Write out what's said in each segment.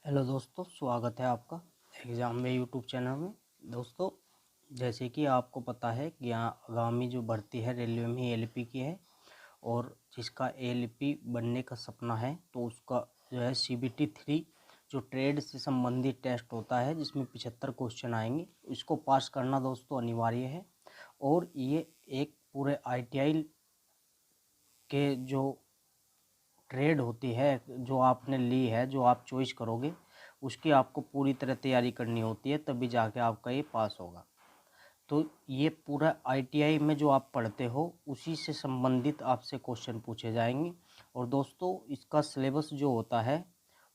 Hello दोस्तों, स्वागत है आपका एग्ज़ाम में यूट्यूब चैनल में। दोस्तों, जैसे कि आपको पता है कि यहाँ आगामी जो भर्ती है रेलवे में एलपी की है, और जिसका एलपी बनने का सपना है तो उसका जो है CBT 3 जो ट्रेड से संबंधित टेस्ट होता है जिसमें 75 क्वेश्चन आएंगे, इसको पास करना दोस्तों अनिवार्य है। और ये एक पूरे ITI के जो ट्रेड होती है जो आपने ली है, जो आप चॉइस करोगे, उसकी आपको पूरी तरह तैयारी करनी होती है, तभी जाके आपका ये पास होगा। तो ये पूरा ITI में जो आप पढ़ते हो उसी से संबंधित आपसे क्वेश्चन पूछे जाएंगे। और दोस्तों, इसका सिलेबस जो होता है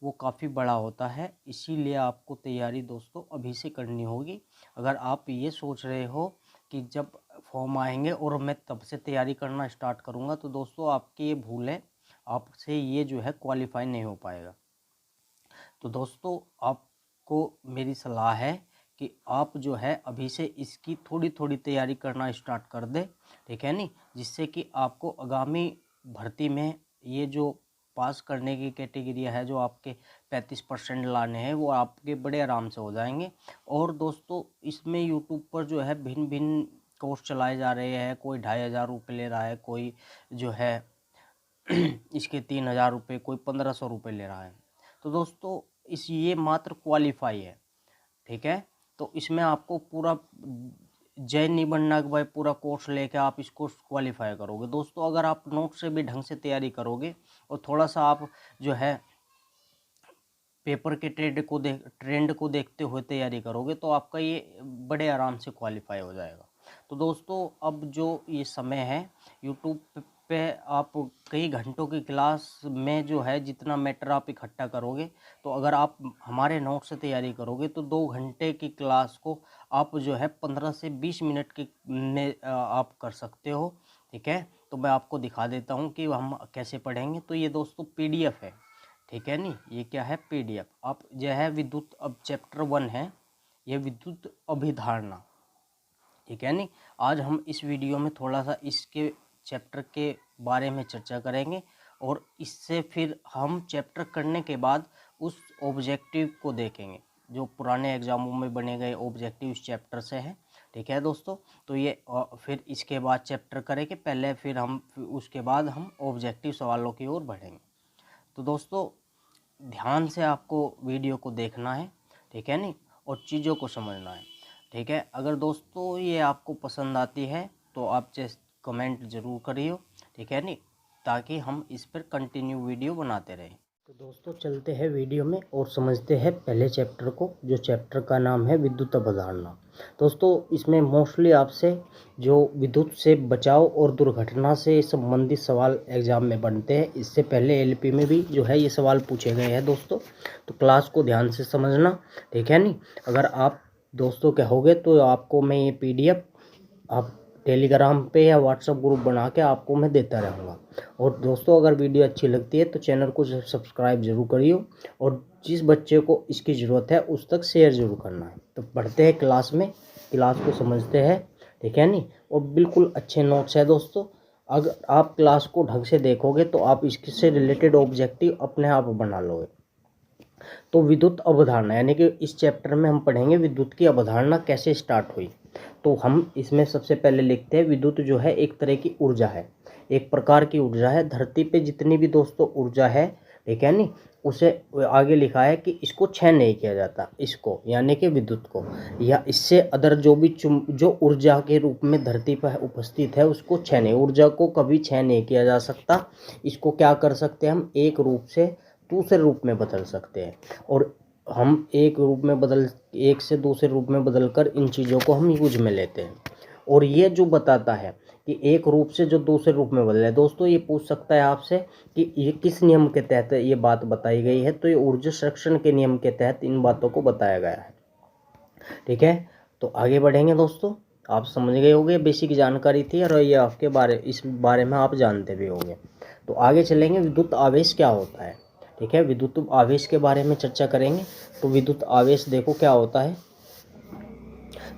वो काफ़ी बड़ा होता है, इसीलिए आपको तैयारी दोस्तों अभी से करनी होगी। अगर आप ये सोच रहे हो कि जब फॉर्म आएंगे और मैं तब से तैयारी करना स्टार्ट करूँगा, तो दोस्तों आपकी ये भूल है, आपसे ये जो है क्वालिफाई नहीं हो पाएगा। तो दोस्तों, आपको मेरी सलाह है कि आप जो है अभी से इसकी थोड़ी थोड़ी तैयारी करना स्टार्ट कर दें, ठीक है नी, जिससे कि आपको आगामी भर्ती में ये जो पास करने की कैटेगरी है, जो आपके 35% लाने हैं, वो आपके बड़े आराम से हो जाएंगे। और दोस्तों, इसमें यूट्यूब पर जो है भिन्न भिन्न कोर्स चलाए जा रहे हैं। कोई 2500 रुपये ले रहा है, कोई जो है इसके 3000 रुपये, कोई 1500 रुपये ले रहा है। तो दोस्तों, इस ये मात्र क्वालिफाई है, ठीक है। तो इसमें आपको पूरा जय नहीं बनना कि भाई पूरा कोर्स लेके आप इसको क्वालिफाई करोगे। दोस्तों, अगर आप नोट से भी ढंग से तैयारी करोगे और थोड़ा सा आप जो है पेपर के ट्रेंड को देखते हुए तैयारी करोगे, तो आपका ये बड़े आराम से क्वालिफाई हो जाएगा। तो दोस्तों, अब जो ये समय है, यूट्यूब पे आप कई घंटों की क्लास में जो है जितना मैटर आप इकट्ठा करोगे, तो अगर आप हमारे नोट से तैयारी करोगे तो 2 घंटे की क्लास को आप जो है 15 से 20 मिनट के में आप कर सकते हो, ठीक है। तो मैं आपको दिखा देता हूँ कि हम कैसे पढ़ेंगे। तो ये दोस्तों PDF है, ठीक है नी। ये क्या है? PDF। आप जो है विद्युत, अब चैप्टर 1 है ये विद्युत अभिधारणा, ठीक है नी। आज हम इस वीडियो में थोड़ा सा इसके चैप्टर के बारे में चर्चा करेंगे, और इससे फिर हम चैप्टर करने के बाद उस ऑब्जेक्टिव को देखेंगे जो पुराने एग्जामों में बने गए ऑब्जेक्टिव इस चैप्टर से है, ठीक है दोस्तों। तो ये फिर इसके बाद चैप्टर करेंगे पहले, फिर उसके बाद हम ऑब्जेक्टिव सवालों की ओर बढ़ेंगे। तो दोस्तों, ध्यान से आपको वीडियो को देखना है, ठीक है नी, और चीज़ों को समझना है, ठीक है। अगर दोस्तों ये आपको पसंद आती है तो आप जैसे कमेंट ज़रूर करिए, ठीक है नी, ताकि हम इस पर कंटिन्यू वीडियो बनाते रहें। तो दोस्तों, चलते हैं वीडियो में और समझते हैं पहले चैप्टर को, जो चैप्टर का नाम है विद्युत अवधारणा। दोस्तों, इसमें मोस्टली आपसे जो विद्युत से बचाव और दुर्घटना से संबंधित सवाल एग्जाम में बनते हैं। इससे पहले एलपी में भी जो है ये सवाल पूछे गए हैं दोस्तों। तो क्लास को ध्यान से समझना, ठीक है नी। अगर आप दोस्तों कहोगे तो आपको मैं ये PDF आप टेलीग्राम पे या व्हाट्सएप ग्रुप बना के आपको मैं देता रहूँगा। और दोस्तों, अगर वीडियो अच्छी लगती है तो चैनल को सब्सक्राइब जरूर करिए, और जिस बच्चे को इसकी ज़रूरत है उस तक शेयर जरूर करना है। तो पढ़ते हैं क्लास में, क्लास को समझते हैं, ठीक है नी। और बिल्कुल अच्छे नोट्स है दोस्तों। अगर आप क्लास को ढंग से देखोगे तो आप इससे रिलेटेड ऑब्जेक्टिव अपने आप बना लोगे। तो विद्युत अवधारणा, यानी कि इस चैप्टर में हम पढ़ेंगे विद्युत की अवधारणा कैसे स्टार्ट हुई। तो हम इसमें सबसे पहले लिखते हैं, विद्युत जो है एक तरह की ऊर्जा है, एक प्रकार की ऊर्जा है। धरती पे जितनी भी दोस्तों ऊर्जा है, ठीक है नी, उसे आगे लिखा है कि इसको क्षय नहीं किया जाता, इसको यानी कि विद्युत को, या इससे अदर जो भी जो ऊर्जा के रूप में धरती पर उपस्थित है उसको क्षय नहीं, ऊर्जा को कभी क्षय नहीं किया जा सकता। इसको क्या कर सकते हैं हम, एक रूप से दूसरे रूप में बदल सकते हैं। और हम एक से दूसरे रूप में बदलकर इन चीज़ों को हम यूज में लेते हैं। और ये जो बताता है कि एक रूप से जो दूसरे रूप में बदले, दोस्तों ये पूछ सकता है आपसे कि ये किस नियम के तहत ये बात बताई गई है। तो ये ऊर्जा संरक्षण के नियम के तहत इन बातों को बताया गया है, ठीक है। तो आगे बढ़ेंगे दोस्तों। आप समझ गए होंगे, बेसिक जानकारी थी और ये इस बारे में आप जानते भी होंगे। तो आगे चलेंगे, विद्युत आवेश क्या होता है, ठीक है। विद्युत आवेश के बारे में चर्चा करेंगे। तो विद्युत आवेश देखो क्या होता है।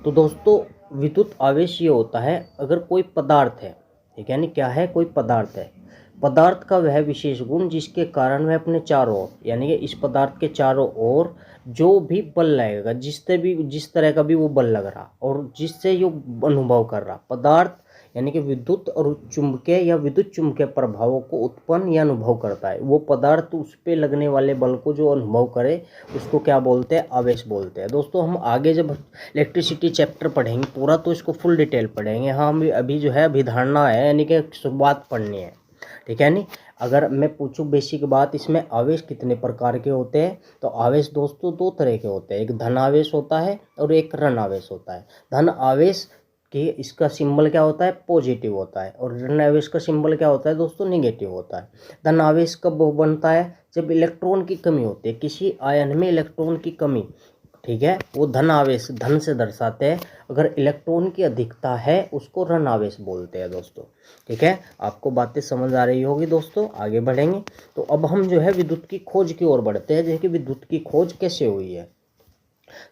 तो दोस्तों, विद्युत आवेश ये होता है, अगर कोई पदार्थ है, ठीक है, यानी क्या है, कोई पदार्थ है, पदार्थ का वह विशेष गुण जिसके कारण वह अपने चारों ओर, यानी कि इस पदार्थ के चारों ओर जो भी बल लगेगा, जिस तरह का भी वो बल लग रहा और जिससे यो अनुभव कर रहा पदार्थ, यानी कि विद्युत और चुंबकीय या विद्युत चुंबकीय प्रभावों को उत्पन्न या अनुभव करता है। वो पदार्थ उस पे लगने वाले बल को जो अनुभव करे उसको क्या बोलते हैं? आवेश बोलते हैं। दोस्तों हम आगे जब इलेक्ट्रिसिटी चैप्टर पढ़ेंगे पूरा तो इसको फुल डिटेल पढ़ेंगे। हाँ, हम अभी जो है अभिधारणा है, यानी कि शुरुआत पढ़नी है, ठीक है नहीं। अगर मैं पूछूं बेसिक बात, इसमें आवेश कितने प्रकार के होते हैं? तो आवेश दोस्तों दो तरह के होते हैं, एक धन आवेश होता है और एक ऋण आवेश होता है। धन आवेश कि इसका सिंबल क्या होता है? पॉजिटिव होता है। और ऋण आवेश का सिंबल क्या होता है दोस्तों? निगेटिव होता है। धन आवेश कब बनता है? जब इलेक्ट्रॉन की कमी होती है, किसी आयन में इलेक्ट्रॉन की कमी, ठीक है, वो धन आवेश धन से दर्शाते हैं। अगर इलेक्ट्रॉन की अधिकता है उसको ऋण आवेश बोलते हैं दोस्तों, ठीक है। आपको बातें समझ आ रही होगी दोस्तों, आगे बढ़ेंगे। तो अब हम जो है विद्युत की खोज की ओर बढ़ते हैं, जैसे कि विद्युत की खोज कैसे हुई है।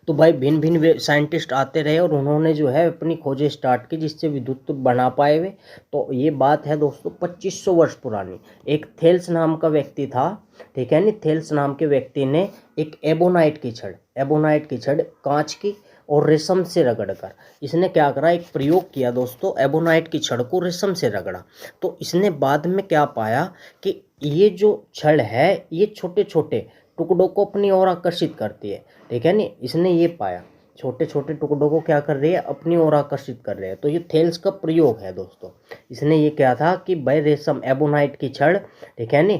तो भाई भिन्न भिन्न साइंटिस्ट आते रहे और उन्होंने जो है अपनी खोजें स्टार्ट की जिससे विद्युत बना पाए वे। तो ये बात है दोस्तों 2500 वर्ष पुरानी। एक थेल्स नाम का व्यक्ति था, ठीक है नहीं, थेल्स नाम के व्यक्ति ने एक एबोनाइट की छड़ कांच की और रेशम से रगड़कर इसने क्या करा, एक प्रयोग किया दोस्तों, एबोनाइट की छड़ को रेशम से रगड़ा। तो इसने बाद में क्या पाया कि ये जो छड़ है ये छोटे छोटे टुकड़ों को अपनी ओर आकर्षित करती है, ठीक है नहीं। इसने ये पाया छोटे छोटे टुकड़ों को क्या कर रही है, अपनी ओर आकर्षित कर रहे हैं। तो ये थेल्स का प्रयोग है दोस्तों। इसने ये क्या था कि भाई रेशम एबोनाइट की छड़, ठीक है नहीं,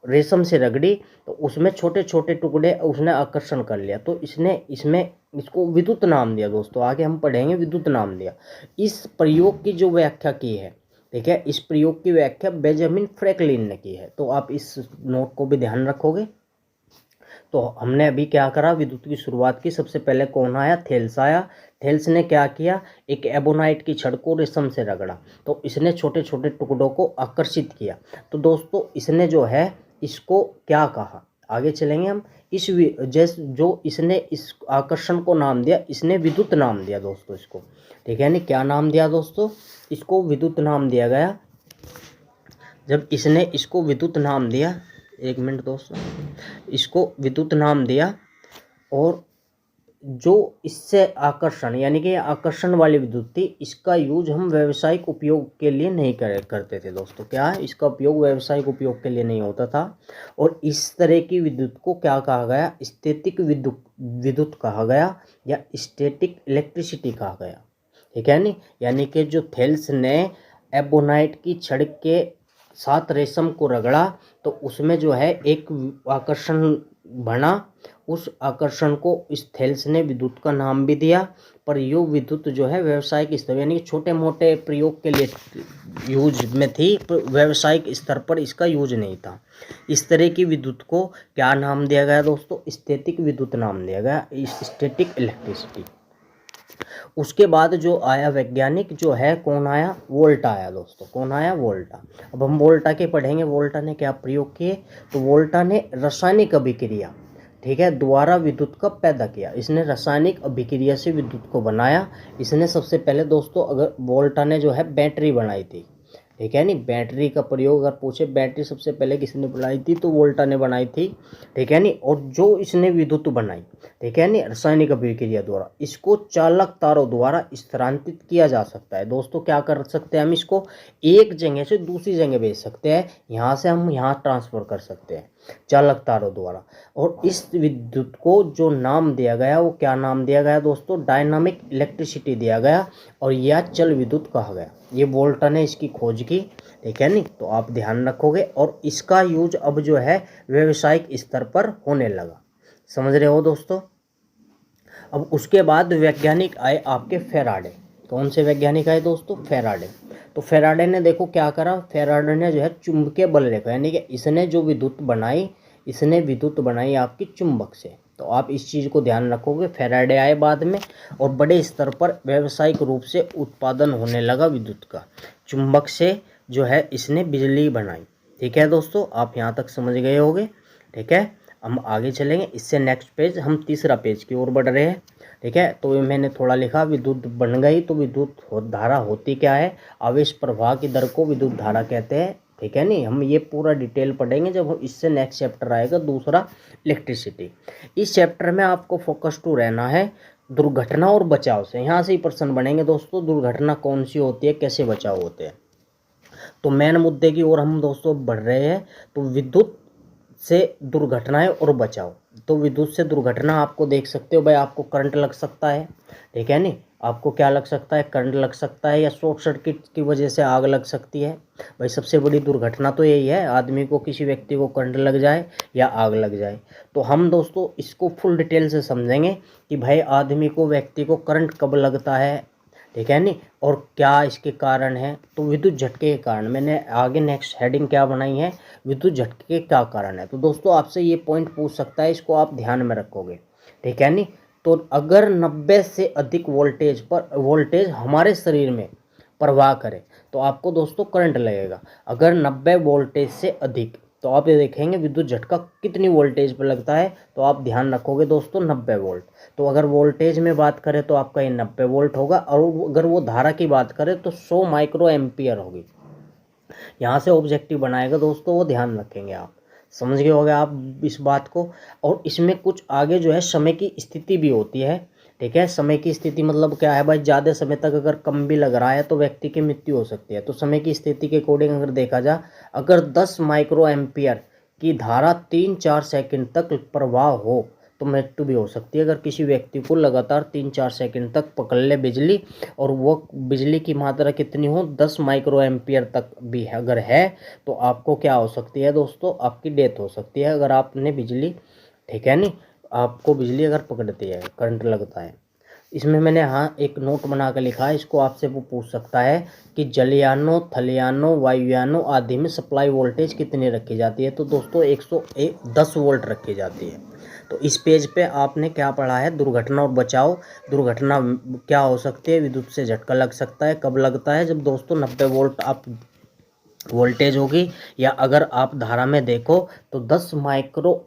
रेशम से रगड़ी तो उसमें छोटे छोटे टुकड़े उसने आकर्षण कर लिया। तो इसको विद्युत नाम दिया दोस्तों। आगे हम पढ़ेंगे विद्युत नाम दिया। इस प्रयोग की जो व्याख्या की है, ठीक है, इस प्रयोग की व्याख्या बेंजामिन फ्रैंकलिन ने की है। तो आप इस नोट को भी ध्यान रखोगे। तो हमने अभी क्या करा, विद्युत की शुरुआत की। सबसे पहले कौन आया? थेल्स आया। थेल्स ने क्या किया, एक एबोनाइट की छड़ को रेशम से रगड़ा तो इसने छोटे छोटे टुकड़ों को आकर्षित किया। तो दोस्तों इसने जो है इसको क्या कहा, आगे चलेंगे हम। इसने इस आकर्षण को नाम दिया, इसने विद्युत नाम दिया दोस्तों इसको, ठीक है नहीं। क्या नाम दिया दोस्तों? इसको विद्युत नाम दिया गया। जब इसने इसको विद्युत नाम दिया, एक मिनट दोस्तों, इसको विद्युत नाम दिया और जो इससे आकर्षण, यानी कि आकर्षण वाली विद्युत थी, इसका यूज हम व्यावसायिक उपयोग के लिए नहीं करते थे दोस्तों। क्या है, इसका उपयोग व्यावसायिक उपयोग के लिए नहीं होता था। और इस तरह की विद्युत को क्या कहा गया? स्टैटिक विद्युत कहा गया या स्टैटिक इलेक्ट्रिसिटी कहा गया, ठीक है नहीं। यानी कि जो थेल्स ने एबोनाइट की छड़ के साथ रेशम को रगड़ा तो उसमें जो है एक आकर्षण बना। उस आकर्षण को इस थेल्स ने विद्युत का नाम भी दिया। पर यो विद्युत जो है व्यावसायिक स्तर, यानी कि छोटे मोटे प्रयोग के लिए यूज में थी, पर व्यावसायिक स्तर पर इसका यूज नहीं था। इस तरह की विद्युत को क्या नाम दिया गया दोस्तों? स्टैटिक विद्युत नाम दिया गया, स्टैटिक इलेक्ट्रिसिटी। उसके बाद जो आया वैज्ञानिक जो है, कौन आया? वोल्टा आया दोस्तों। कौन आया? वोल्टा। अब हम वोल्टा के पढ़ेंगे। वोल्टा ने क्या प्रयोग किए? तो वोल्टा ने रासायनिक अभिक्रिया, ठीक है, द्वारा विद्युत का पैदा किया। इसने रासायनिक अभिक्रिया से विद्युत को बनाया। इसने सबसे पहले दोस्तों, अगर वोल्टा ने जो है बैटरी बनाई थी, ठीक है नहीं, बैटरी का प्रयोग अगर पूछे बैटरी सबसे पहले किसने बनाई थी तो वोल्टा ने बनाई थी, ठीक है नहीं। और जो इसने विद्युत बनाई, ठीक है नहीं, रासायनिक अभिक्रिया द्वारा, इसको चालक तारों द्वारा स्थानांतरित किया जा सकता है दोस्तों। क्या कर सकते हैं हम? इसको एक जगह से दूसरी जगह भेज सकते हैं, यहाँ से हम यहाँ ट्रांसफर कर सकते हैं चालक तारों द्वारा। और इस विद्युत को जो नाम दिया गया वो क्या नाम दिया गया दोस्तों? डायनामिक इलेक्ट्रिसिटी दिया गया और यह चल विद्युत कहा गया। ये वोल्टा ने इसकी खोज की, ठीक है नहीं। तो आप ध्यान रखोगे। और इसका यूज अब जो है व्यावसायिक स्तर पर होने लगा, समझ रहे हो दोस्तों। अब उसके बाद वैज्ञानिक आए आपके फेराडे। कौन से वैज्ञानिक आए दोस्तों? फेराडे। तो फेराडे ने देखो क्या करा, फेराडे ने जो है चुंबकीय बल रेखा, यानी कि इसने जो विद्युत बनाई, इसने विद्युत बनाई आपकी चुंबक से। तो आप इस चीज़ को ध्यान रखोगे। फेराडे आए बाद में और बड़े स्तर पर व्यावसायिक रूप से उत्पादन होने लगा विद्युत का। चुंबक से जो है इसने बिजली बनाई, ठीक है दोस्तों। आप यहाँ तक समझ गए होगे, ठीक है। हम आगे चलेंगे। इससे नेक्स्ट पेज, हम तीसरा पेज की ओर बढ़ रहे हैं, ठीक है। तो ये मैंने थोड़ा लिखा, विद्युत बन गई तो विद्युत धारा होती क्या है? आवेश प्रवाह की दर को विद्युत धारा कहते हैं, ठीक है नहीं, हम ये पूरा डिटेल पढ़ेंगे जब हम इससे नेक्स्ट चैप्टर आएगा दूसरा इलेक्ट्रिसिटी। इस चैप्टर में आपको फोकस टू रहना है दुर्घटना और बचाव से। यहाँ से ही प्रश्न बनेंगे दोस्तों, दुर्घटना कौन सी होती है, कैसे बचाव होते हैं। तो मेन मुद्दे की ओर हम दोस्तों बढ़ रहे हैं। तो विद्युत से दुर्घटनाएं और बचाव। तो विद्युत से दुर्घटना आपको देख सकते हो भाई, आपको करंट लग सकता है, ठीक है नहीं, आपको क्या लग सकता है, करंट लग सकता है, या शॉर्ट सर्किट की वजह से आग लग सकती है। भाई सबसे बड़ी दुर्घटना तो यही है, आदमी को, किसी व्यक्ति को करंट लग जाए या आग लग जाए। तो हम दोस्तों इसको फुल डिटेल से समझेंगे कि भाई आदमी को, व्यक्ति को करंट कब लगता है, ठीक है नहीं, और क्या इसके कारण है। तो विद्युत झटके के कारण, मैंने आगे नेक्स्ट हेडिंग क्या बनाई है, विद्युत झटके के क्या कारण है। तो दोस्तों आपसे ये पॉइंट पूछ सकता है, इसको आप ध्यान में रखोगे, ठीक है नहीं। तो अगर 90 से अधिक वोल्टेज हमारे शरीर में प्रवाह करे तो आपको दोस्तों करंट लगेगा। अगर 90 वोल्टेज से अधिक, तो आप ये देखेंगे विद्युत झटका कितनी वोल्टेज पर लगता है, तो आप ध्यान रखोगे दोस्तों 90 वोल्ट। तो अगर वोल्टेज में बात करें तो आपका ये 90 वोल्ट होगा, और अगर वो धारा की बात करें तो 100 माइक्रो एम्पियर होगी। यहाँ से ऑब्जेक्टिव बनाएगा दोस्तों, वो ध्यान रखेंगे आप, समझ गए होंगे आप इस बात को। और इसमें कुछ आगे जो है समय की स्थिति भी होती है, ठीक है। समय की स्थिति मतलब क्या है भाई, ज़्यादा समय तक अगर कम भी लग रहा है तो व्यक्ति की मृत्यु हो सकती है। तो समय की स्थिति के अकॉर्डिंग अगर देखा जाए, अगर 10 माइक्रो एम्पियर की धारा 3-4 सेकंड तक प्रवाह हो तो मृत्यु भी हो सकती है। अगर किसी व्यक्ति को लगातार 3-4 सेकंड तक पकड़ ले बिजली, और वो बिजली की मात्रा कितनी हो, 10 माइक्रो एम्पियर तक भी अगर है, तो आपको क्या हो सकती है दोस्तों, आपकी डेथ हो सकती है अगर आपने बिजली, ठीक है नहीं, आपको बिजली अगर पकड़ती है, करंट लगता है। इसमें मैंने हाँ एक नोट बना कर लिखा है, इसको आपसे वो पूछ सकता है कि जलयानों, थलयानों, वायुयानों आदि में सप्लाई वोल्टेज कितनी रखी जाती है। तो दोस्तों 110 वोल्ट रखी जाती है। तो इस पेज पे आपने क्या पढ़ा है, दुर्घटना और बचाव। दुर्घटना क्या हो सकती है, विद्युत से झटका लग सकता है, कब लगता है, जब दोस्तों 90 वोल्ट आप वोल्टेज होगी, या अगर आप धारा में देखो तो 10 माइक्रो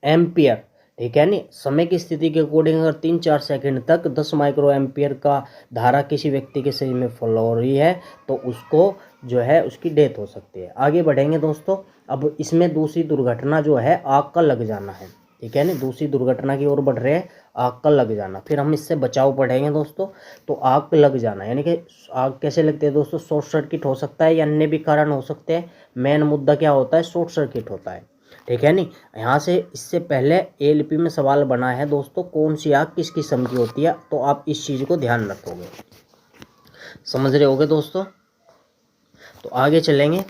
एम्पियर, ठीक है नहीं। समय की स्थिति के अकॉर्डिंग अगर 3-4 सेकंड तक 10 माइक्रो एम्पियर का धारा किसी व्यक्ति के शरीर में फ्लो हो रही है तो उसको जो है उसकी डेथ हो सकती है। आगे बढ़ेंगे दोस्तों। अब इसमें दूसरी दुर्घटना जो है आग का लग जाना है, ठीक है ना, दूसरी दुर्घटना की ओर बढ़ रहे हैं, आग का लग जाना। फिर हम इससे बचाव पढ़ेंगे दोस्तों। तो आग लग जाना यानी कि आग कैसे लगती है दोस्तों, शॉर्ट सर्किट हो सकता है या अन्य भी कारण हो सकते हैं। मेन मुद्दा क्या होता है, शॉर्ट सर्किट होता है, ठीक है नहीं। यहाँ से इससे पहले एलपी में सवाल बना है दोस्तों, कौन सी आग किस किस्म की होती है, तो आप इस चीज़ को ध्यान रखोगे, समझ रहे होगे दोस्तों। तो आगे चलेंगे।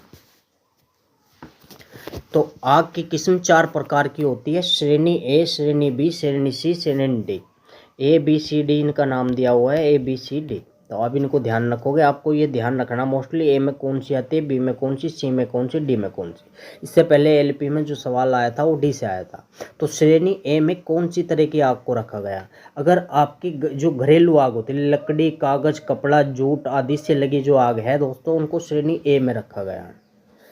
तो आग की किस्म 4 प्रकार की होती है, श्रेणी ए, श्रेणी बी, श्रेणी सी, श्रेणी D. A B C D इनका नाम दिया हुआ है, ए बी सी डी। तो आप इनको ध्यान रखोगे, आपको ये ध्यान रखना मोस्टली ए में कौन सी आती है, बी में कौन सी, सी में कौन सी, डी में कौन सी। इससे पहले एलपी में जो सवाल आया था वो डी से आया था। तो श्रेणी ए में कौन सी तरह की आग को रखा गया, अगर आपकी जो घरेलू आग होती है, लकड़ी, कागज, कपड़ा, जूट आदि से लगी जो आग है दोस्तों, उनको श्रेणी ए में रखा गया है।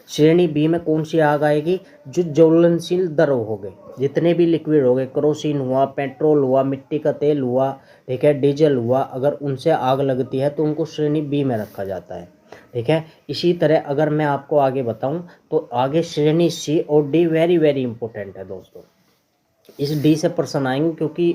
श्रेणी बी में कौन सी आग आएगी, जो ज्वलनशील द्रव हो गए, जितने भी लिक्विड हो गए, केरोसिन हुआ, पेट्रोल हुआ, मिट्टी का तेल हुआ, ठीक है, डीजल हुआ, अगर उनसे आग लगती है तो उनको श्रेणी बी में रखा जाता है, ठीक है। इसी तरह अगर मैं आपको आगे बताऊं तो आगे श्रेणी सी और डी वेरी वेरी इंपॉर्टेंट है दोस्तों। इस डी से प्रश्न आएंगे क्योंकि,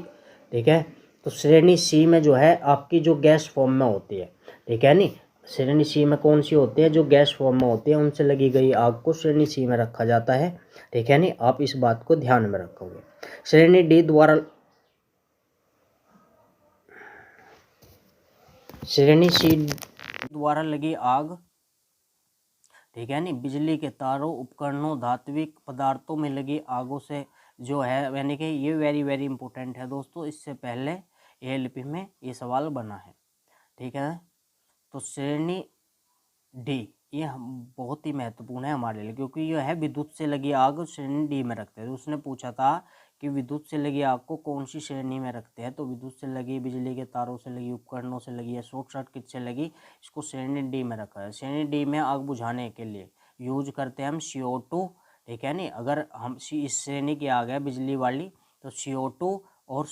ठीक है। तो श्रेणी सी में जो है आपकी जो गैस फॉर्म में होती है, ठीक है नहीं, श्रेणी सी में कौन सी होती है, जो गैस फॉर्म में होती है, उनसे लगी गई आग को श्रेणी सी में रखा जाता है, ठीक है नहीं। आप इस बात को ध्यान में रखोगे। श्रेणी डी द्वारा, श्रेणी सी द्वारा लगी आग, ठीक है नहीं, बिजली के तारों, उपकरणों, धात्विक पदार्थों में लगी आगों से जो है, यानी कि ये वेरी वेरी इंपॉर्टेंट है दोस्तों। इससे पहले एएलपी में ये सवाल बना है, ठीक है। तो श्रेणी डी ये बहुत ही महत्वपूर्ण है हमारे लिए, क्योंकि यह है विद्युत से लगी आग श्रेणी डी में रखते हैं। उसने पूछा था कि विद्युत से लगी आग को कौन सी श्रेणी में रखते हैं, तो विद्युत से लगी, बिजली के तारों से लगी, उपकरणों से लगी या शॉर्ट सर्किट से लगी, इसको श्रेणी डी में रखा है। श्रेणी डी में आग बुझाने के लिए यूज करते हैं हम CO2, ठीक है नहीं। अगर हम इस श्रेणी की आग है बिजली वाली तो CO2 और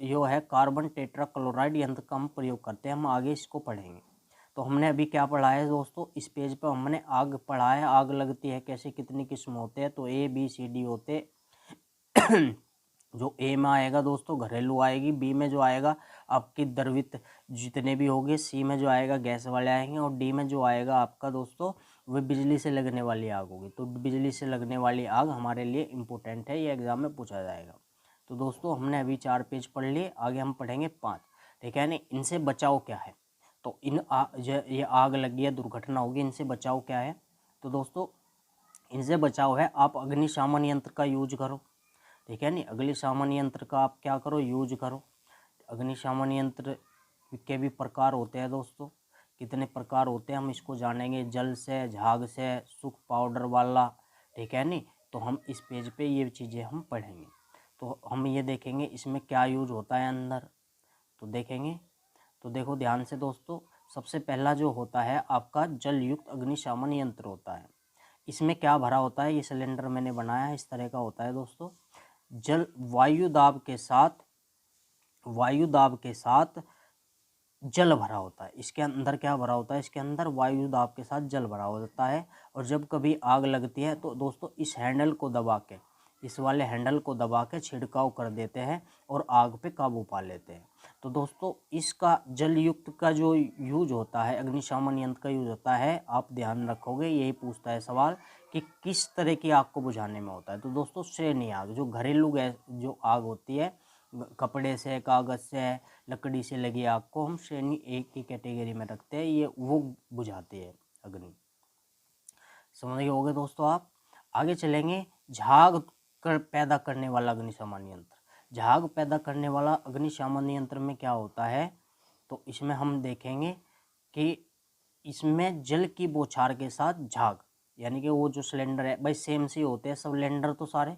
जो है कार्बन टेट्रा क्लोराइड यंत्र का हम प्रयोग करते हैं, हम आगे इसको पढ़ेंगे। तो हमने अभी क्या पढ़ा है दोस्तों, इस पेज पर हमने आग पढ़ा है, आग लगती है कैसे, कितनी किस्म होते हैं, तो ए बी सी डी होते जो ए में आएगा दोस्तों घरेलू आएगी, बी में जो आएगा आपकी द्रवित जितने भी होंगे, सी में जो आएगा गैस वाले आएंगे, और डी में जो आएगा आपका दोस्तों वह बिजली से लगने वाली आग होगी। तो बिजली से लगने वाली आग हमारे लिए इम्पोर्टेंट है, ये एग्जाम में पूछा जाएगा। तो दोस्तों हमने अभी 4 पेज पढ़ लिए, आगे हम पढ़ेंगे 5। ठीक है ना, इनसे बचाव क्या है। तो ये आग लगी है, दुर्घटना होगी, इनसे बचाव क्या है। तो दोस्तों इनसे बचाव है, आप अग्निशमन यंत्र का यूज करो। ठीक है नहीं, अग्निशमन यंत्र का आप क्या करो, यूज करो। अग्निशमन यंत्र के भी प्रकार होते हैं दोस्तों, कितने प्रकार होते हैं हम इसको जानेंगे, जल से, झाग से, सूख पाउडर वाला। ठीक है नहीं, तो हम इस पेज पे ये चीज़ें हम पढ़ेंगे। तो हम ये देखेंगे इसमें क्या यूज होता है अंदर, तो देखेंगे। तो देखो ध्यान से दोस्तों, सबसे पहला जो होता है आपका जल युक्त अग्निशमन यंत्र होता है। इसमें क्या भरा होता है, ये सिलेंडर मैंने बनाया है, इस तरह का होता है दोस्तों। जल वायु दाब के साथ जल भरा होता है। इसके अंदर क्या भरा होता है, इसके अंदर वायु दाब के साथ जल भरा होता है। और जब कभी आग लगती है तो दोस्तों इस हैंडल को दबा के, इस वाले हैंडल को दबा के छिड़काव कर देते हैं और आग पे काबू पा लेते हैं। तो दोस्तों इसका जल युक्त का जो यूज होता है, अग्निशमन यंत्र का यूज होता है, आप ध्यान रखोगे, यही पूछता है सवाल कि किस तरह की आग को बुझाने में होता है। तो दोस्तों श्रेणी आग, जो घरेलू गैस जो आग होती है, कपड़े से, कागज़ से, लकड़ी से लगी आग को हम श्रेणी एक की कैटेगरी में रखते हैं, ये वो बुझाती है अग्नि। समझ गए होगे दोस्तों आप। आगे चलेंगे, झाग पैदा करने वाला अग्निशमन यंत्र। झाग पैदा करने वाला अग्निशमन यंत्र में क्या होता है, तो इसमें हम देखेंगे कि इसमें जल की बौछार के साथ झाग, यानी कि वो जो सिलेंडर है भाई सेम से होते हैं सब सिलेंडर तो सारे,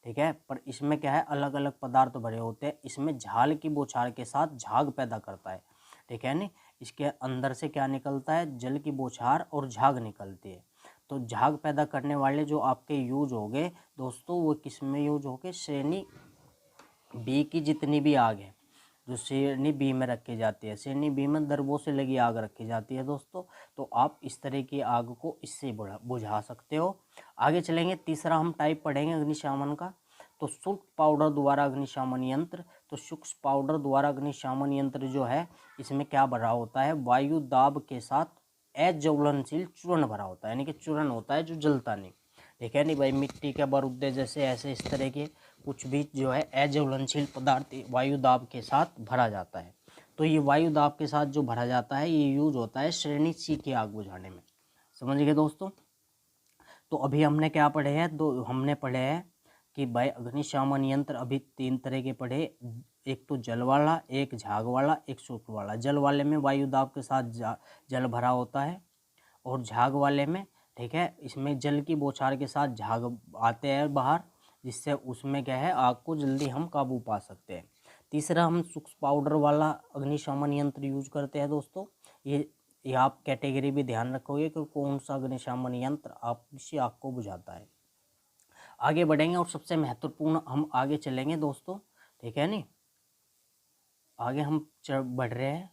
ठीक है, पर इसमें क्या है अलग अलग पदार्थ भरे होते हैं। इसमें झाल की बौछार के साथ झाग पैदा करता है। ठीक है नहीं, इसके अंदर से क्या निकलता है, जल की बौछार और झाग निकलती है। तो झाग पैदा करने वाले जो आपके यूज हो गए दोस्तों, वो किस में यूज हो गए, श्रेणी बी की जितनी भी आग है जो श्रेणी बी में रखी जाती है, श्रेणी बी में दरबों से लगी आग रखी जाती है दोस्तों। तो आप इस तरह की आग को इससे बुझा सकते हो। आगे चलेंगे, तीसरा हम टाइप पढ़ेंगे अग्निशमन का। तो शुष्क पाउडर द्वारा अग्निशमन यंत्र। तो शुष्क पाउडर द्वारा अग्निशमन यंत्र जो है, इसमें क्या भरा होता है, वायु दाब के साथ अज्वलनशील चूर्ण भरा होता है, यानी कि चूर्ण होता है जो जलता नहीं। ठीक है नहीं भाई, मिट्टी के बारूदे जैसे ऐसे इस तरह के कुछ भी जो है अज्वलनशील पदार्थ वायु दाब के साथ भरा जाता है। तो ये वायु दाब के साथ जो भरा जाता है ये यूज होता है श्रेणी सी की आग बुझाने में। समझ गए दोस्तों। तो अभी हमने क्या पढ़े हैं, दो हमने पढ़े हैं कि भाई अग्निशमन यंत्र अभी 3 तरह के पढ़े, एक तो जल वाला, एक झाग वाला, एक सूक्ष्म वाला। जल वाले में वायु दाब के साथ जल भरा होता है, और झाग वाले में, ठीक है, इसमें जल की बौछार के साथ झाग आते हैं बाहर, जिससे उसमें क्या है आग को जल्दी हम काबू पा सकते हैं। तीसरा हम सूक्ष्म पाउडर वाला अग्निशमन यंत्र यूज करते हैं दोस्तों। ये आप कैटेगरी भी ध्यान रखोगे कि कौन सा अग्निशमन यंत्र आप किसी आग को बुझाता है। आगे बढ़ेंगे और सबसे महत्वपूर्ण हम आगे चलेंगे दोस्तों, ठीक है नी। आगे हम बढ़ रहे हैं,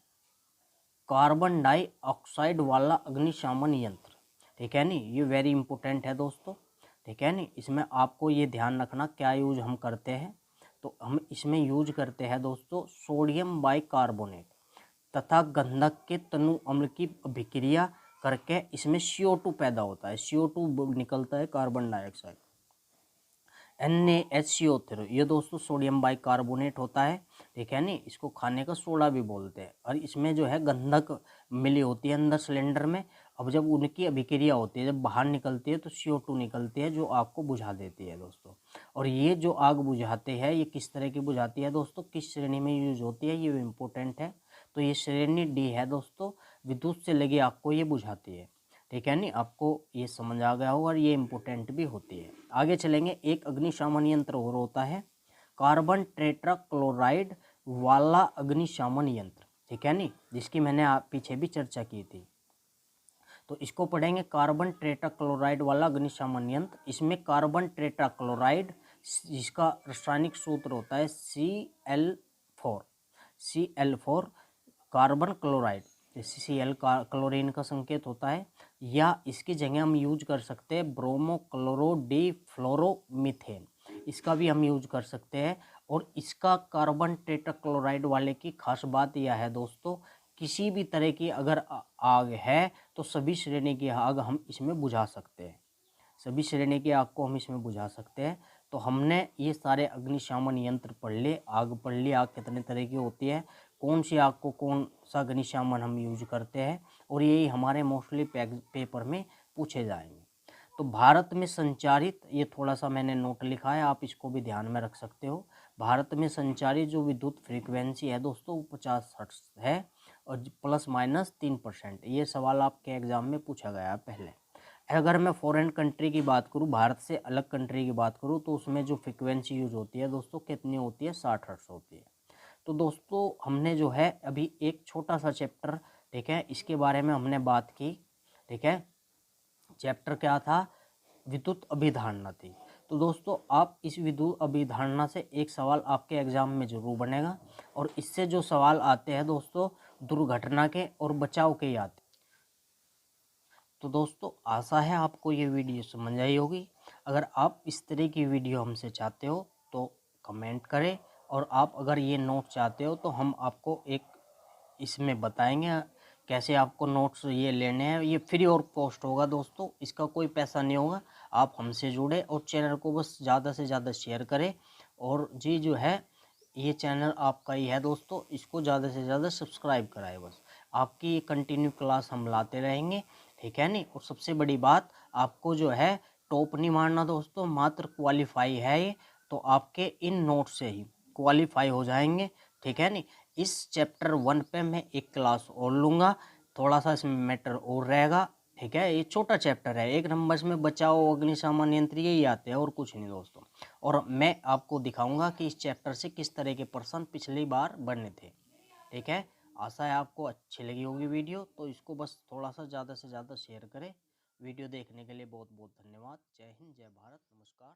कार्बन डाइऑक्साइड वाला अग्निशमन यंत्र। ठीक है नी, ये वेरी इंपॉर्टेंट है दोस्तों। ठीक है नी, इसमें आपको ये ध्यान रखना क्या यूज हम करते हैं। तो हम इसमें यूज करते हैं दोस्तों सोडियम बाइकार्बोनेट तथा गंधक के तनु अम्ल की अभिक्रिया करके इसमें CO2 पैदा होता है। CO2 निकलता है, कार्बन डाइऑक्साइड, NaHCO3, ये दोस्तों सोडियम बाइकार्बोनेट होता है। ठीक है नी, इसको खाने का सोडा भी बोलते हैं। और इसमें जो है गंधक मिली होती है अंदर सिलेंडर में। अब जब उनकी अभिक्रिया होती है, जब बाहर निकलती है तो CO2 निकलती है जो आग को बुझा देती है दोस्तों। और ये जो आग बुझाते हैं ये किस तरह की बुझाती है दोस्तों, किस श्रेणी में यूज होती है, ये इम्पोर्टेंट है। तो ये श्रेणी डी है दोस्तों, विद्युत से लगी आग को ये बुझाती है। ठीक है नहीं, आपको ये समझ आ गया होगा और ये इम्पोर्टेंट भी होती है। आगे चलेंगे, एक अग्निशमन यंत्र और होता है कार्बन टेट्राक्लोराइड वाला अग्निशमन यंत्र। ठीक है नहीं, जिसकी मैंने पीछे भी चर्चा की थी। तो इसको पढ़ेंगे, कार्बन टेट्राक्लोराइड वाला अग्निशमन यंत्र। इसमें कार्बन टेट्राक्लोराइड, जिसका रासायनिक सूत्र होता है CL4 कार्बन क्लोराइड, जैसे Cl का क्लोरीन का संकेत होता है, या इसकी जगह हम यूज कर सकते हैं ब्रोमोक्लोरोडिफ्लोरोमीथेन, इसका भी हम यूज कर सकते हैं। और इसका कार्बन टेट्राक्लोराइड वाले की खास बात यह है दोस्तों, किसी भी तरह की अगर आग है तो सभी श्रेणी की आग हम इसमें बुझा सकते हैं, सभी श्रेणी की आग को हम इसमें बुझा सकते हैं। तो हमने ये सारे अग्निशमन यंत्र पढ़ लिए, आग पढ़ ली, आग कितने तरह की होती है, कौन सी आग को कौन सा अग्निशमन हम यूज करते हैं, और यही हमारे मोस्टली पेपर में पूछे जाएंगे। तो भारत में संचारित, ये थोड़ा सा मैंने नोट लिखा है, आप इसको भी ध्यान में रख सकते हो। भारत में संचारित जो विद्युत फ्रीक्वेंसी है दोस्तों वो 50 हर्ट्ज है, और ±3%। ये सवाल आपके एग्जाम में पूछा गया है पहले। अगर मैं फॉरेन कंट्री की बात करूं, भारत से अलग कंट्री की बात करूं, तो उसमें जो फ्रिक्वेंसी यूज होती है दोस्तों कितनी होती है, 60 हर्ट्ज होती है। तो दोस्तों हमने जो है अभी एक छोटा सा चैप्टर, ठीक है, इसके बारे में हमने बात की, ठीक है। चैप्टर क्या था, विद्युत अभिधारणा थी। तो दोस्तों आप इस विद्युत अभिधारणा से एक सवाल आपके एग्जाम में जरूर बनेगा, और इससे जो सवाल आते हैं दोस्तों दुर्घटना के और बचाव के ही आते हैं। तो दोस्तों आशा है आपको ये वीडियो समझ आई होगी। अगर आप इस तरह की वीडियो हमसे चाहते हो तो कमेंट करें, और आप अगर ये नोट चाहते हो तो हम आपको एक इसमें बताएंगे कैसे आपको नोट्स ये लेने हैं। ये फ्री और कॉस्ट होगा दोस्तों, इसका कोई पैसा नहीं होगा। आप हमसे जुड़े और चैनल को बस ज़्यादा से ज़्यादा शेयर करें, और जी जो है ये चैनल आपका ही है दोस्तों, इसको ज़्यादा से ज़्यादा सब्सक्राइब कराए। बस आपकी ये कंटिन्यू क्लास हम लाते रहेंगे, ठीक है नहीं। और सबसे बड़ी बात, आपको जो है टॉप नहीं मारना दोस्तों, मात्र क्वालिफाई है ये, तो आपके इन नोट से ही क्वालिफाई हो जाएंगे, ठीक है नहीं। इस चैप्टर 1 पे मैं एक क्लास और लूँगा, थोड़ा सा इसमें मैटर और रहेगा, ठीक है। ये छोटा चैप्टर है, एक नंबर में बचाव अग्निशमन यंत्र यही आते हैं और कुछ नहीं दोस्तों। और मैं आपको दिखाऊंगा कि इस चैप्टर से किस तरह के प्रश्न पिछली बार बने थे, ठीक है। आशा है आपको अच्छी लगी होगी वीडियो, तो इसको बस थोड़ा सा ज़्यादा से ज़्यादा शेयर करें। वीडियो देखने के लिए बहुत बहुत धन्यवाद। जय हिंद, जय भारत, नमस्कार।